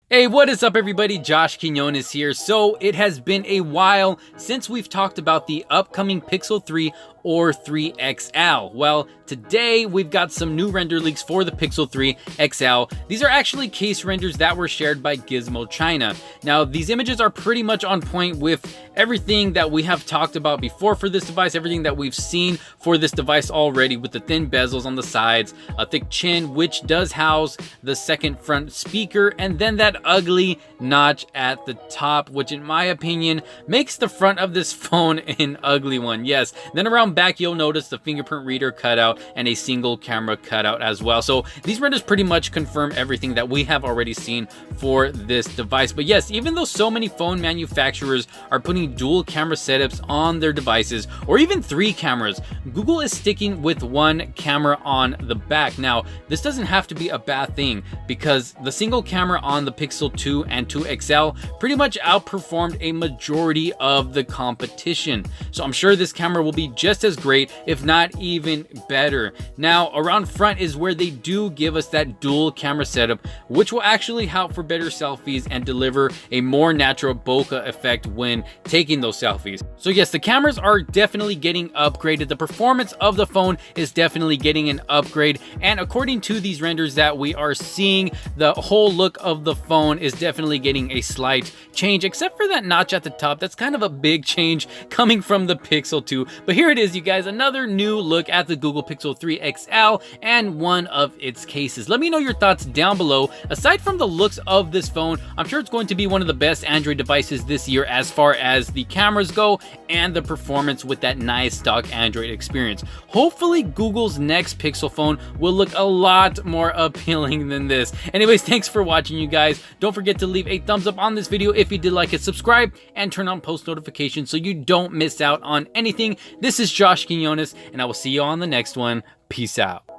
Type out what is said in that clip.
Hey, what is up everybody? Josh Quinones here. So it has been a while since we've talked about the upcoming Pixel 3 or 3 XL. Well, today we've got some new render leaks for the Pixel 3 XL. These are actually case renders that were shared by Gizmo China. Now, these images are pretty much on point with everything that we have talked about before for this device, everything that we've seen for this device already, with the thin bezels on the sides, a thick chin, which does house the second front speaker, and then that ugly notch at the top, which in my opinion makes the front of this phone an ugly one. Yes, then around back you'll notice the fingerprint reader cutout and a single camera cutout as well. So these renders pretty much confirm everything that we have already seen for this device. But yes, even though so many phone manufacturers are putting dual camera setups on their devices, or even 3 cameras, Google is sticking with 1 camera on the back. Now, this doesn't have to be a bad thing, because the single camera on the Pixel 2 and 2 XL pretty much outperformed a majority of the competition. So I'm sure this camera will be just as great, if not even better. Now, around front is where they do give us that dual camera setup, which will actually help for better selfies and deliver a more natural bokeh effect when taking those selfies. So yes, the cameras are definitely getting upgraded. The performance of the phone is definitely getting an upgrade. And according to these renders that we are seeing, the whole look of the phone is definitely getting a slight change, except for that notch at the top. That's kind of a big change coming from the Pixel 2. But here it is, you guys, another new look at the Google Pixel 3 XL and one of its cases. Let me know your thoughts down below. Aside from the looks of this phone, I'm sure it's going to be one of the best Android devices this year as far as the cameras go and the performance with that nice stock Android experience. Hopefully Google's next Pixel phone will look a lot more appealing than this. Anyways, thanks for watching, you guys. Don't forget to leave a thumbs up on this video if you did like it, subscribe, and turn on post notifications so you don't miss out on anything. This is Josh Quinones, and I will see you on the next one. Peace out.